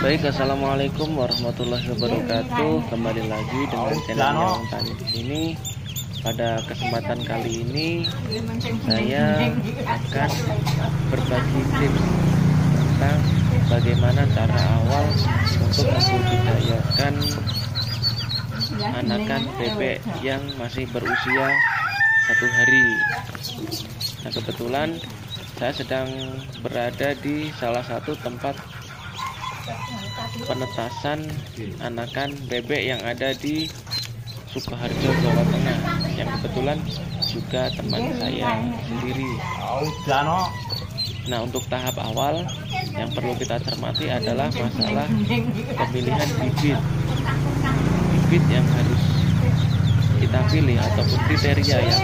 Baik, assalamualaikum warahmatullahi wabarakatuh. Kembali lagi dengan channel yang tadi di sini. Pada kesempatan kali ini saya akan berbagi tips tentang bagaimana cara awal untuk membudidayakan anakan bebek yang masih berusia 1 hari. Nah, kebetulan saya sedang berada di salah satu tempat penetasan anakan bebek yang ada di Sukoharjo, Jawa Tengah, yang kebetulan juga teman saya sendiri. Nah, untuk tahap awal yang perlu kita cermati adalah masalah pemilihan bibit. Bibit yang harus kita pilih ataupun kriteria yang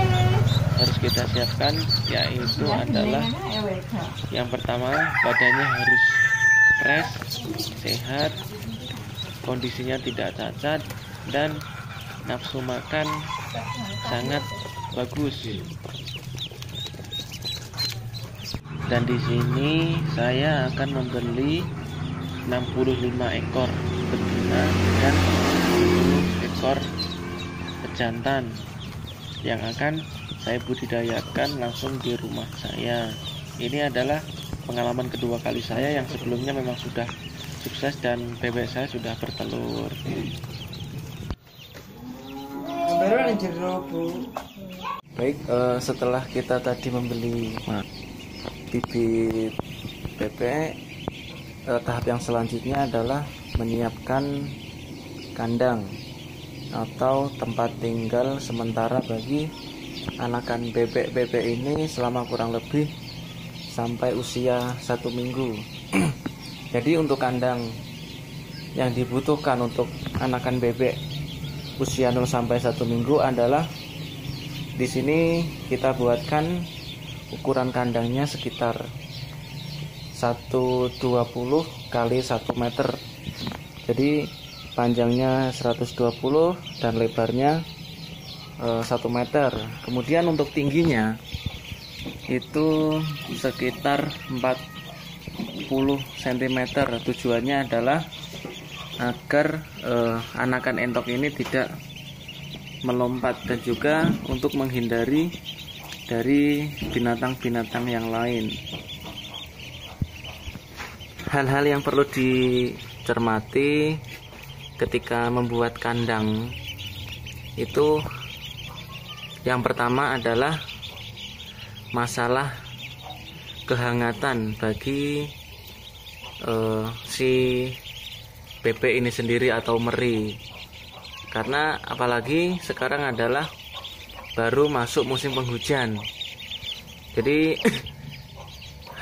harus kita siapkan yaitu adalah yang pertama, badannya harus fresh, sehat, kondisinya tidak cacat, dan nafsu makan sangat bagus. Dan di sini saya akan membeli 65 ekor betina dan 10 ekor pejantan yang akan saya budidayakan langsung di rumah saya. Ini adalah pengalaman kedua kali saya, yang sebelumnya memang sudah sukses dan bebek saya sudah bertelur. Baik, setelah kita tadi membeli bibit bebek, tahap yang selanjutnya adalah menyiapkan kandang atau tempat tinggal sementara bagi anakan bebek-bebek ini selama kurang lebih sampai usia 1 minggu. Jadi untuk kandang yang dibutuhkan untuk anakan bebek usia 0 sampai 1 minggu adalah di sini kita buatkan ukuran kandangnya sekitar 120 kali 1 meter. Jadi panjangnya 120 dan lebarnya 1 meter. Kemudian untuk tingginya itu sekitar 40 cm. Tujuannya adalah agar anakan entok ini tidak melompat dan juga untuk menghindari dari binatang-binatang yang lain. Hal-hal yang perlu dicermati ketika membuat kandang itu yang pertama adalah masalah kehangatan bagi si bebek ini sendiri atau meri, karena apalagi sekarang adalah baru masuk musim penghujan. Jadi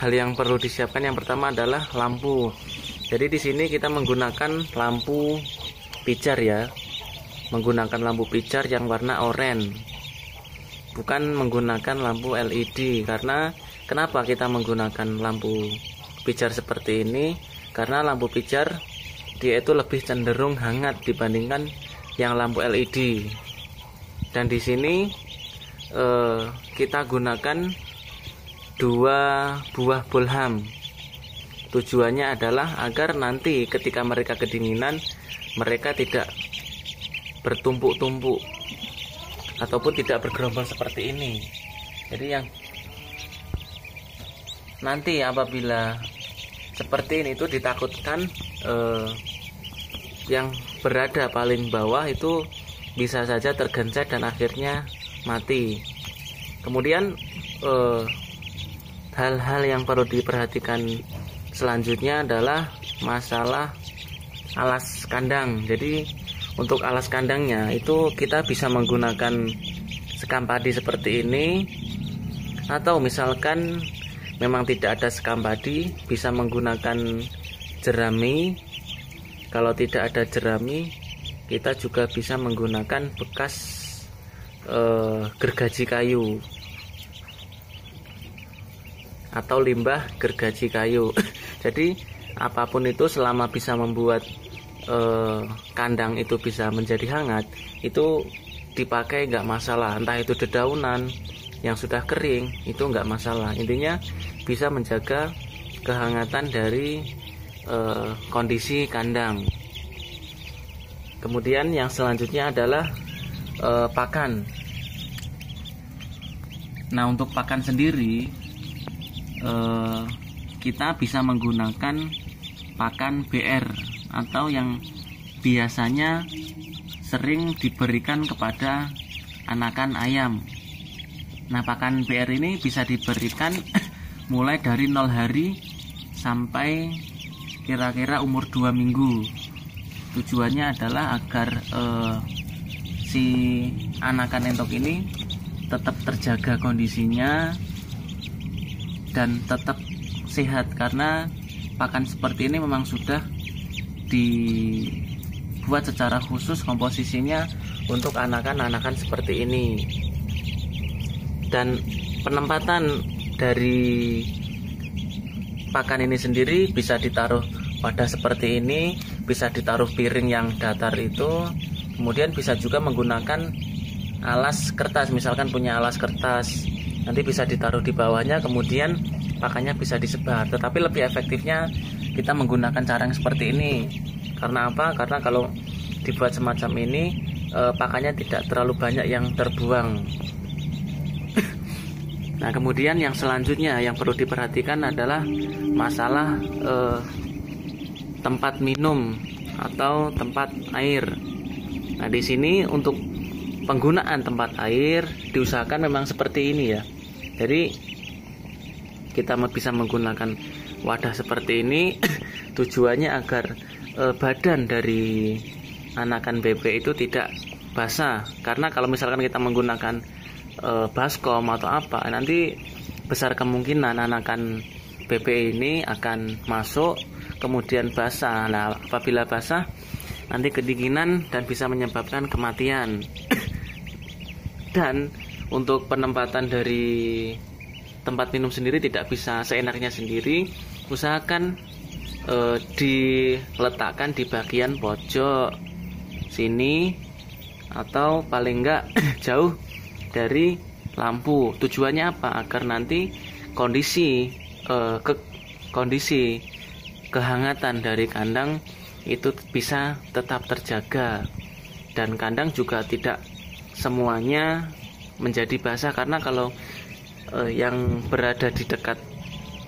hal yang perlu disiapkan yang pertama adalah lampu. Jadi di sini kita menggunakan lampu pijar ya, menggunakan lampu pijar yang warna oranye, bukan menggunakan lampu LED. Karena kenapa kita menggunakan lampu pijar seperti ini? Karena lampu pijar dia itu lebih cenderung hangat dibandingkan yang lampu LED. Dan di sini kita gunakan 2 buah bolham. Tujuannya adalah agar nanti ketika mereka kedinginan, mereka tidak bertumpuk-tumpuk ataupun tidak bergerombol seperti ini. Jadi yang nanti apabila seperti ini itu ditakutkan yang berada paling bawah itu bisa saja tergencet dan akhirnya mati. Kemudian hal-hal yang perlu diperhatikan selanjutnya adalah masalah alas kandang. Jadi untuk alas kandangnya itu kita bisa menggunakan sekam padi seperti ini, atau misalkan memang tidak ada sekam padi bisa menggunakan jerami. Kalau tidak ada jerami, kita juga bisa menggunakan bekas gergaji kayu atau limbah gergaji kayu. Jadi apapun itu selama bisa membuat kandang itu bisa menjadi hangat, itu dipakai nggak masalah. Entah itu dedaunan yang sudah kering, itu nggak masalah. Intinya bisa menjaga kehangatan dari kondisi kandang. Kemudian yang selanjutnya adalah pakan. Nah, untuk pakan sendiri kita bisa menggunakan pakan BR atau yang biasanya sering diberikan kepada anakan ayam. Nah, pakan BR ini bisa diberikan mulai dari 0 hari sampai kira-kira umur 2 minggu. Tujuannya adalah agar si anakan entok ini tetap terjaga kondisinya dan tetap sehat, karena pakan seperti ini memang sudah dibuat secara khusus komposisinya untuk anakan-anakan seperti ini. Dan penempatan dari pakan ini sendiri bisa ditaruh wadah seperti ini, bisa ditaruh piring yang datar itu, kemudian bisa juga menggunakan alas kertas. Misalkan punya alas kertas, nanti bisa ditaruh di bawahnya, kemudian pakannya bisa disebar. Tetapi lebih efektifnya kita menggunakan cara yang seperti ini. Karena apa? Karena kalau dibuat semacam ini, pakannya tidak terlalu banyak yang terbuang. Nah, kemudian yang selanjutnya yang perlu diperhatikan adalah masalah tempat minum atau tempat air. Nah, di sini untuk penggunaan tempat air diusahakan memang seperti ini ya. Jadi kita bisa menggunakan wadah seperti ini tujuannya agar badan dari anakan bebek itu tidak basah. Karena kalau misalkan kita menggunakan baskom atau apa, nanti besar kemungkinan anakan bebek ini akan masuk kemudian basah. Nah, apabila basah nanti kedinginan dan bisa menyebabkan kematian. Dan untuk penempatan dari tempat minum sendiri tidak bisa seenaknya sendiri. Usahakan diletakkan di bagian pojok sini atau paling enggak jauh dari lampu. Tujuannya apa? Agar nanti kondisi kehangatan dari kandang itu bisa tetap terjaga, dan kandang juga tidak semuanya menjadi basah. Karena kalau yang berada di dekat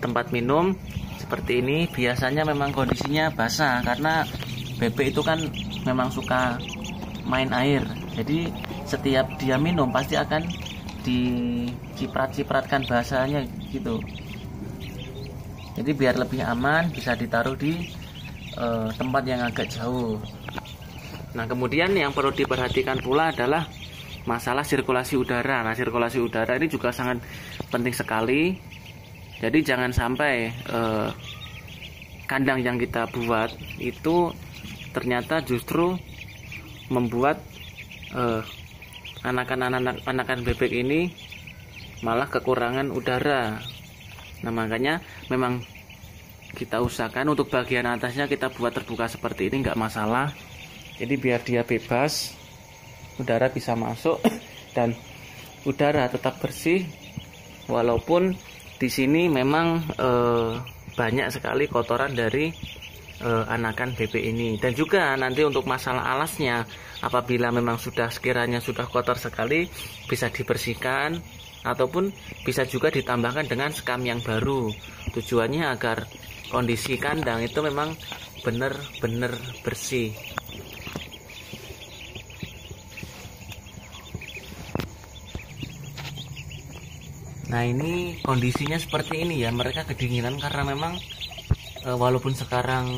tempat minum seperti ini biasanya memang kondisinya basah, karena bebek itu kan memang suka main air. Jadi setiap dia minum pasti akan diciprat-cipratkan bahasanya gitu. Jadi biar lebih aman bisa ditaruh di tempat yang agak jauh. Nah, kemudian yang perlu diperhatikan pula adalah masalah sirkulasi udara. Nah, sirkulasi udara ini juga sangat penting sekali. Jadi jangan sampai kandang yang kita buat itu ternyata justru membuat anakan bebek ini malah kekurangan udara. Nah, makanya memang kita usahakan untuk bagian atasnya kita buat terbuka seperti ini, nggak masalah. Jadi biar dia bebas, udara bisa masuk dan udara tetap bersih, walaupun di sini memang banyak sekali kotoran dari anakan bebek ini. Dan juga nanti untuk masalah alasnya, apabila memang sekiranya sudah kotor sekali, bisa dibersihkan ataupun bisa juga ditambahkan dengan skam yang baru. Tujuannya agar kondisi kandang itu memang benar-benar bersih. Nah, ini kondisinya seperti ini ya, mereka kedinginan karena memang walaupun sekarang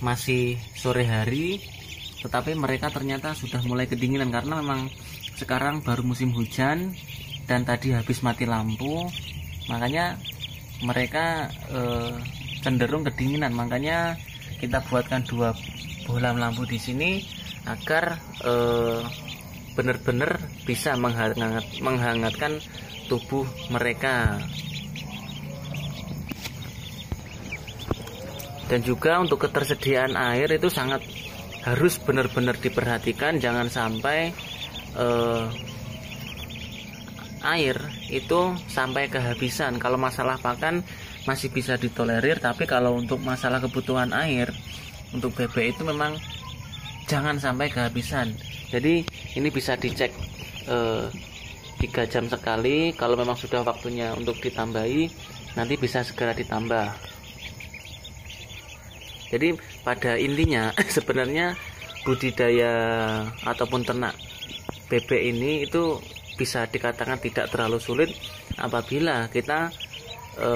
masih sore hari, tetapi mereka ternyata sudah mulai kedinginan karena memang sekarang baru musim hujan dan tadi habis mati lampu, makanya mereka cenderung kedinginan. Makanya kita buatkan 2 bohlam lampu di sini agar benar-benar bisa menghangatkan tubuh mereka. Dan juga untuk ketersediaan air itu sangat harus benar-benar diperhatikan. Jangan sampai air itu sampai kehabisan. Kalau masalah pakan masih bisa ditolerir. Tapi kalau untuk masalah kebutuhan air untuk bebek itu memang jangan sampai kehabisan. Jadi ini bisa dicek 3 jam sekali. Kalau memang sudah waktunya untuk ditambahi, nanti bisa segera ditambah. Jadi pada intinya sebenarnya budidaya ataupun ternak bebek ini itu bisa dikatakan tidak terlalu sulit apabila kita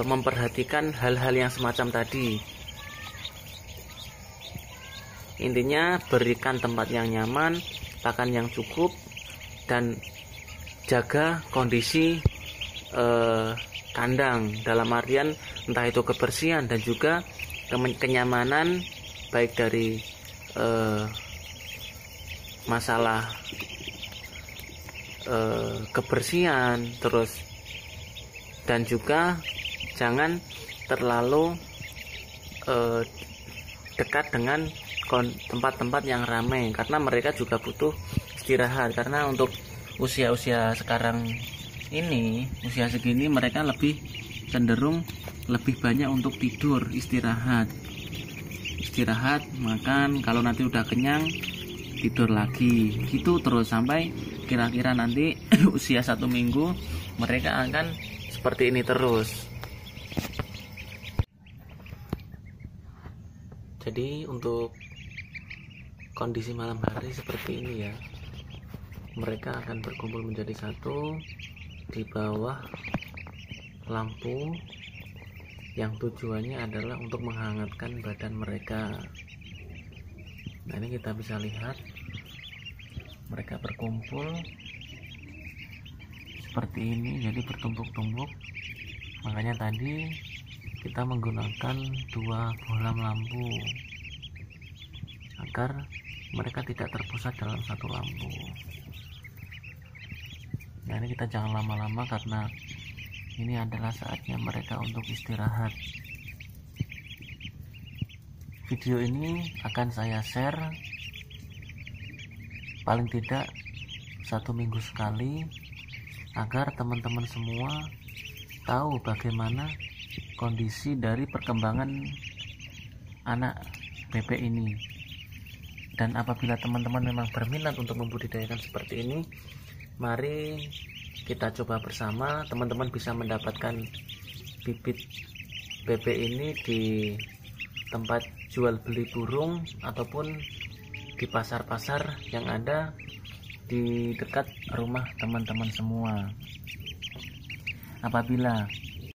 memperhatikan hal-hal yang semacam tadi. Intinya berikan tempat yang nyaman, pakan yang cukup, dan jaga kondisi kandang, dalam artian entah itu kebersihan dan juga kenyamanan, baik dari masalah kebersihan, terus dan juga jangan terlalu dekat dengan tempat-tempat yang ramai, karena mereka juga butuh istirahat. Karena untuk usia-usia sekarang ini, usia segini, mereka lebih cenderung lebih banyak untuk tidur, istirahat, makan, kalau nanti udah kenyang tidur lagi, gitu terus sampai kira-kira nanti usia 1 minggu mereka akan seperti ini terus. Jadi untuk kondisi malam hari seperti ini ya, mereka akan berkumpul menjadi satu di bawah lampu yang tujuannya adalah untuk menghangatkan badan mereka. Nah, ini kita bisa lihat mereka berkumpul seperti ini, jadi bertumpuk-tumpuk. Makanya tadi kita menggunakan 2 bohlam lampu agar mereka tidak terpusat dalam satu lampu. Nah, ini kita jangan lama-lama karena ini adalah saatnya mereka untuk istirahat. Video ini akan saya share paling tidak 1 minggu sekali, agar teman-teman semua tahu bagaimana kondisi dari perkembangan anak bebek ini. Dan apabila teman-teman memang berminat untuk membudidayakan seperti ini, mari kita coba bersama. Teman-teman bisa mendapatkan bibit bebek ini di tempat jual beli burung ataupun di pasar-pasar yang ada di dekat rumah teman-teman semua. Apabila